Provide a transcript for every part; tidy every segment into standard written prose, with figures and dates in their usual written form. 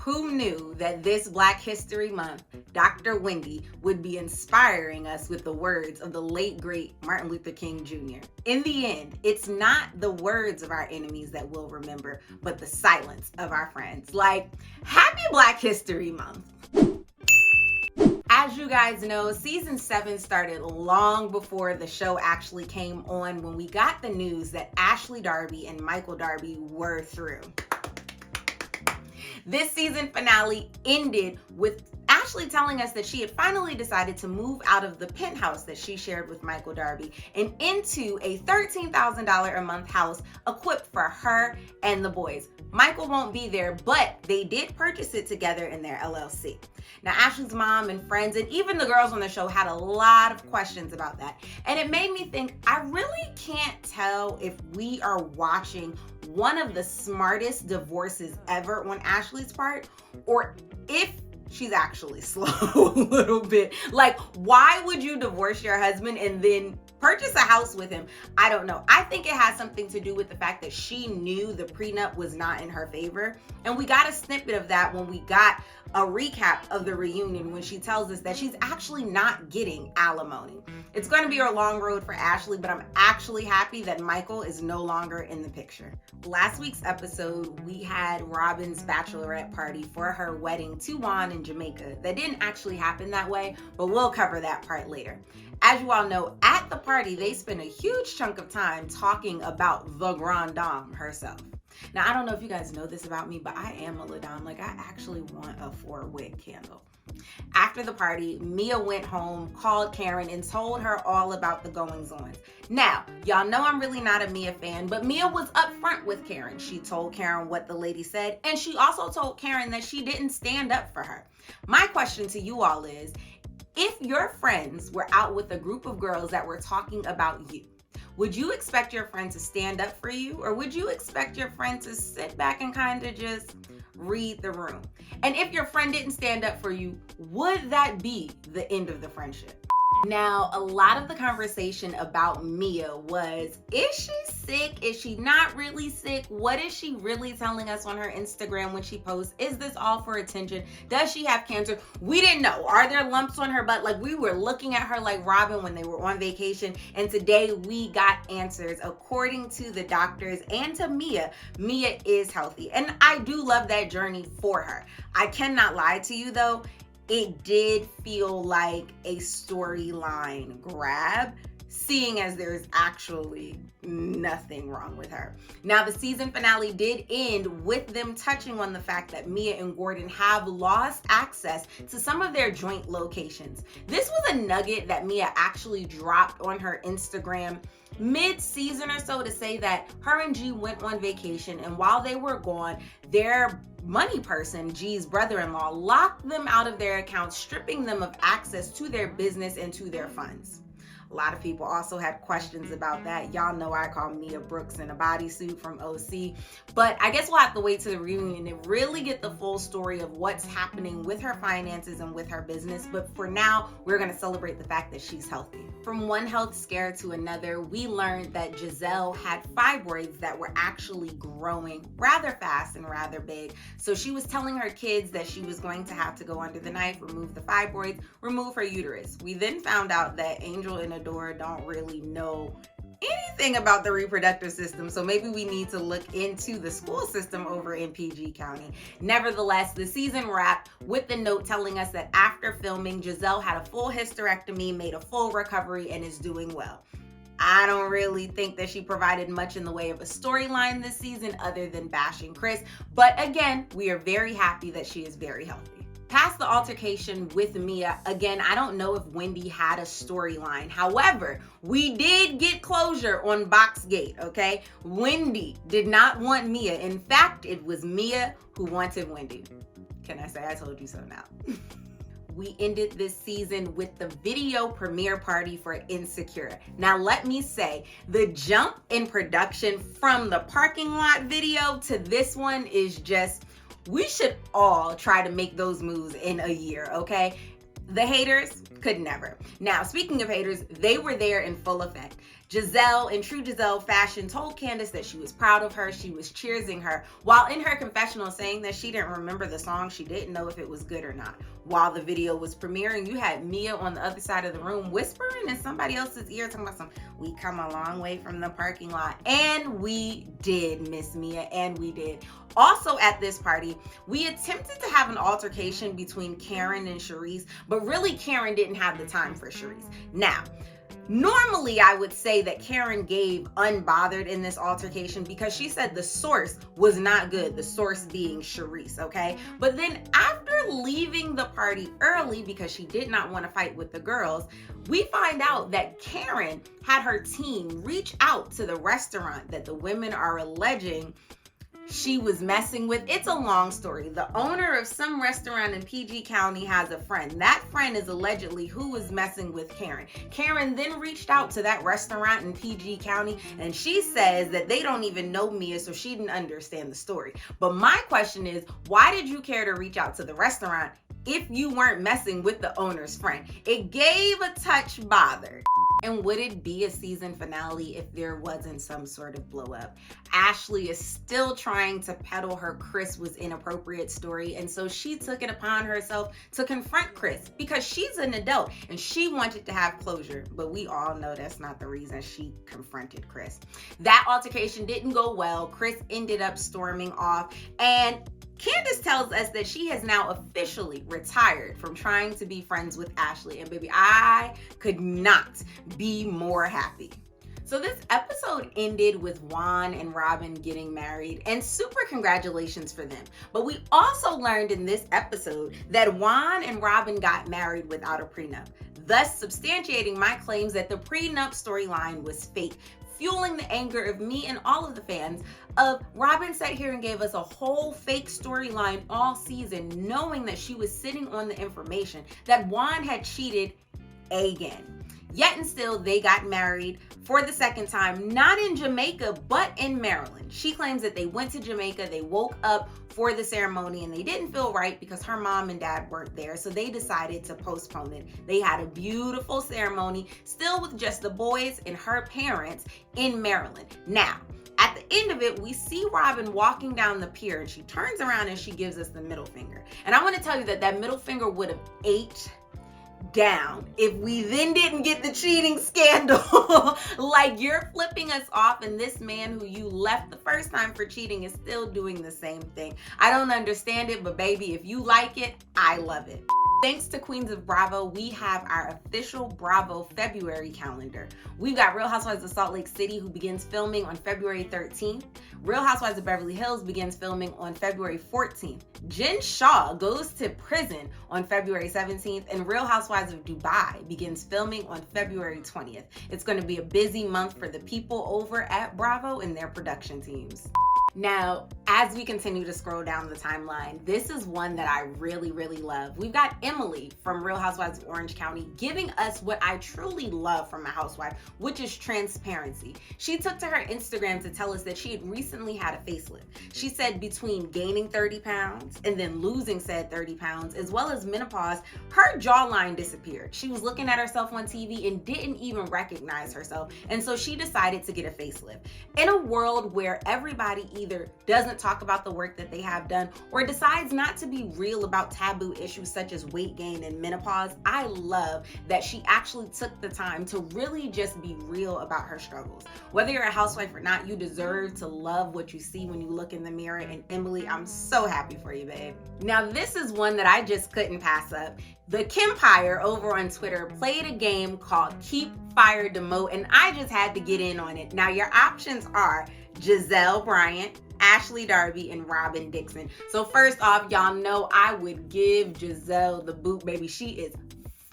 who knew that this Black History Month, Dr. Wendy would be inspiring us with the words of the late, great Martin Luther King Jr. In the end, it's not the words of our enemies that we'll remember, but the silence of our friends. Like, happy Black History Month. As you guys know, season 7 started long before the show actually came on, when we got the news that Ashley Darby and Michael Darby were through. This season finale ended with Ashley telling us that she had finally decided to move out of the penthouse that she shared with Michael Darby and into a $13,000 a month house equipped for her and the boys. Michael won't be there, but they did purchase it together in their LLC. Now, Ashley's mom and friends and even the girls on the show had a lot of questions about that. And it made me think, I really can't tell if we are watching one of the smartest divorces ever on Ashley's part, or if she's actually slow a little bit. Like, why would you divorce your husband and then purchase a house with him? I don't know. I think it has something to do with the fact that she knew the prenup was not in her favor. And we got a snippet of that when we got a recap of the reunion, when she tells us that she's actually not getting alimony. It's going to be a long road for Ashley, but I'm actually happy that Michael is no longer in the picture. Last week's episode, we had Robin's bachelorette party for her wedding to Juan in Jamaica. That didn't actually happen that way, but we'll cover that part later. As you all know, at the party, they spent a huge chunk of time talking about the Grande Dame herself. Now, I don't know if you guys know this about me, but I am a La Dame. Like, I actually want a 4-wick candle. After the party, Mia went home, called Karen, and told her all about the goings-on. Now, y'all know I'm really not a Mia fan, but Mia was upfront with Karen. She told Karen what the lady said, and she also told Karen that she didn't stand up for her. My question to you all is, if your friends were out with a group of girls that were talking about you, would you expect your friend to stand up for you, or would you expect your friend to sit back and kind of just read the room? And if your friend didn't stand up for you, would that be the end of the friendship? Now, a lot of the conversation about Mia was, is she sick? Is she not really sick? What is she really telling us on her Instagram when she posts? Is this all for attention? Does she have cancer? We didn't know. Are there lumps on her butt? Like, we were looking at her like Robin when they were on vacation, and today we got answers. According to the doctors and to Mia, Mia is healthy. And I do love that journey for her. I cannot lie to you though, it did feel like a storyline grab, seeing as there's actually nothing wrong with her. Now, the season finale did end with them touching on the fact that Mia and Gordon have lost access to some of their joint locations. This was a nugget that Mia actually dropped on her Instagram mid-season or so, to say that her and G went on vacation, and while they were gone, their money person, G's brother-in-law, locked them out of their accounts, stripping them of access to their business and to their funds. A lot of people also had questions about that. Y'all know I call Mia Brooks in a bodysuit from OC. But I guess we'll have to wait to the reunion to really get the full story of what's happening with her finances and with her business. But for now, we're going to celebrate the fact that she's healthy. From one health scare to another, we learned that Gizelle had fibroids that were actually growing rather fast and rather big. So she was telling her kids that she was going to have to go under the knife, remove the fibroids, remove her uterus. We then found out that Angel and Adora don't really know anything about the reproductive system, so maybe we need to look into the school system over in PG County. Nevertheless, the season wrapped with the note telling us that after filming, Gizelle had a full hysterectomy, made a full recovery, and is doing well. I don't really think that she provided much in the way of a storyline this season other than bashing Chris, but again, we are very happy that she is very healthy. Past the altercation with Mia, again, I don't know if Wendy had a storyline. However, we did get closure on Boxgate, okay? Wendy did not want Mia. In fact, it was Mia who wanted Wendy. Can I say I told you so now? We ended this season with the video premiere party for Insecure. Now, let me say, the jump in production from the parking lot video to this one is just, we should all try to make those moves in a year, okay? The haters could never. Now, speaking of haters, they were there in full effect. Gizelle, in true Gizelle fashion, told Candace that she was proud of her, she was cheersing her, while in her confessional saying that she didn't remember the song, she didn't know if it was good or not. While the video was premiering, you had Mia on the other side of the room whispering in somebody else's ear talking about we come a long way from the parking lot. And we did, Miss Mia, and we did. Also at this party, we attempted to have an altercation between Karen and Charisse, but really Karen didn't have the time for Charisse. Now, normally, I would say that Karen gave unbothered in this altercation because she said the source was not good, the source being Charisse, okay? But then after leaving the party early because she did not want to fight with the girls, we find out that Karen had her team reach out to the restaurant that the women are alleging she was messing with. It's a long story. The owner of some restaurant in PG County has a friend. That friend is allegedly who was messing with Karen. Karen then reached out to that restaurant in PG County, and she says that they don't even know Mia, so she didn't understand the story. But my question is, why did you care to reach out to the restaurant if you weren't messing with the owner's friend? It gave a touch bothered. And would it be a season finale if there wasn't some sort of blow up? Ashley is still trying to peddle her Chris was inappropriate story, and so she took it upon herself to confront Chris because she's an adult and she wanted to have closure, but we all know that's not the reason she confronted Chris. That altercation didn't go well. Chris ended up storming off, and Candace tells us that she has now officially retired from trying to be friends with Ashley. And baby, I could not be more happy. So this episode ended with Juan and Robin getting married, and super congratulations for them. But we also learned in this episode that Juan and Robin got married without a prenup, thus substantiating my claims that the prenup storyline was fake, fueling the anger of me and all of the fans of Robin sat here and gave us a whole fake storyline all season, knowing that she was sitting on the information that Juan had cheated again. Yet and still, they got married for the second time, not in Jamaica, but in Maryland. She claims that they went to Jamaica, they woke up for the ceremony, and they didn't feel right because her mom and dad weren't there, so they decided to postpone it. They had a beautiful ceremony, still with just the boys and her parents in Maryland. Now, at the end of it, we see Robin walking down the pier, and she turns around and she gives us the middle finger. And I want to tell you that that middle finger would have ate down if we then didn't get the cheating scandal. Like, you're flipping us off, and this man who you left the first time for cheating is still doing the same thing. I don't understand it, but baby, if you like it, I love it. Thanks to Queens of Bravo, we have our official Bravo February calendar. We've got Real Housewives of Salt Lake City, who begins filming on February 13th. Real Housewives of Beverly Hills begins filming on February 14th. Jen Shaw goes to prison on February 17th, and Real Housewives of Dubai begins filming on February 20th. It's going to be a busy month for the people over at Bravo and their production teams. Now, as we continue to scroll down the timeline, this is one that I really, really love. We've got Emily from Real Housewives of Orange County giving us what I truly love from a housewife, which is transparency. She took to her Instagram to tell us that she had recently had a facelift. She said between gaining 30 pounds and then losing said 30 pounds, as well as menopause, her jawline disappeared. She was looking at herself on TV and didn't even recognize herself. And so she decided to get a facelift. In a world where everybody either doesn't talk about the work that they have done or decides not to be real about taboo issues such as weight gain and menopause, I love that she actually took the time to really just be real about her struggles. Whether you're a housewife or not, you deserve to love what you see when you look in the mirror. And Emily, I'm so happy for you, babe. Now, this is one that I just couldn't pass up. The Kempire over on Twitter played a game called Keep, Fire, Demote, and I just had to get in on it. Now, your options are Gizelle Bryant, Ashley Darby, and Robin Dixon. So first off, y'all know I would give Gizelle the boot, baby. She is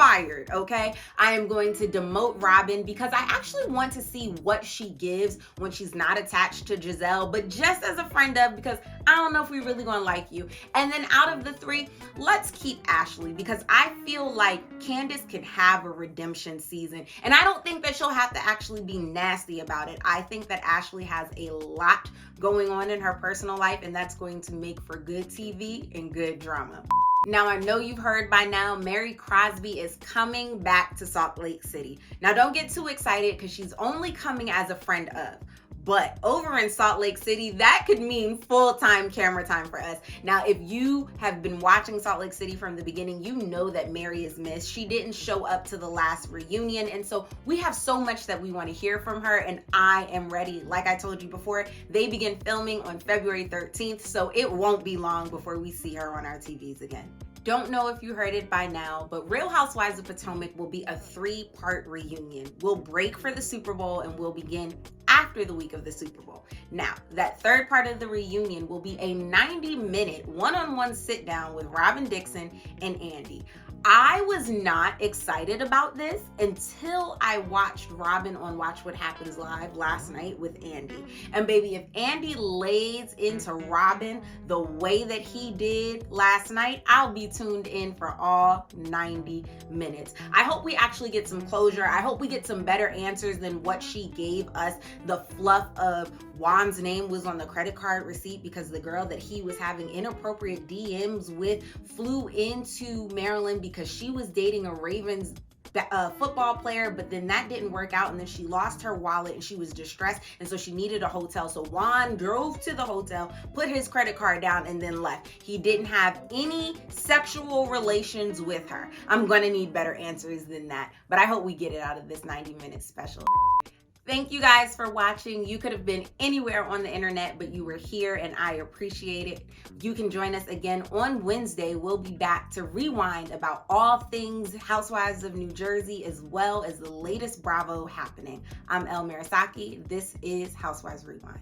fired, okay? I am going to demote Robin because I actually want to see what she gives when she's not attached to Gizelle, but just as a friend of, because I don't know if we really gonna like you. And then out of the three, let's keep Ashley because I feel like Candace can have a redemption season. And I don't think that she'll have to actually be nasty about it. I think that Ashley has a lot going on in her personal life, and that's going to make for good TV and good drama. Now, I know you've heard by now, Mary Crosby is coming back to Salt Lake City. Now, don't get too excited because she's only coming as a friend of. But over in Salt Lake City, that could mean full-time camera time for us. Now, if you have been watching Salt Lake City from the beginning, you know that Mary is missed. She didn't show up to the last reunion. And so we have so much that we want to hear from her. And I am ready. Like I told you before, they begin filming on February 13th. So it won't be long before we see her on our TVs again. Don't know if you heard it by now, but Real Housewives of Potomac will be a 3-part reunion. We'll break for the Super Bowl and we'll begin after the week of the Super Bowl. Now, that 3rd part of the reunion will be a 90-minute one-on-one sit down with Robin Dixon and Andy. I was not excited about this until I watched Robin on Watch What Happens Live last night with Andy. And baby, if Andy lays into Robin the way that he did last night, I'll be tuned in for all 90 minutes. I hope we actually get some closure. I hope we get some better answers than what she gave us. The fluff of Juan's name was on the credit card receipt because the girl that he was having inappropriate DMs with flew into Maryland because she was dating a Ravens football player, but then that didn't work out, and then she lost her wallet and she was distressed, and so she needed a hotel. So Juan drove to the hotel, put his credit card down, and then left. He didn't have any sexual relations with her. I'm gonna need better answers than that, but I hope we get it out of this 90-minute special. Thank you guys for watching. You could have been anywhere on the internet, but you were here and I appreciate it. You can join us again on Wednesday. We'll be back to rewind about all things Housewives of New Jersey as well as the latest Bravo happening. I'm Elle Murasaki. This is Housewives Rewind.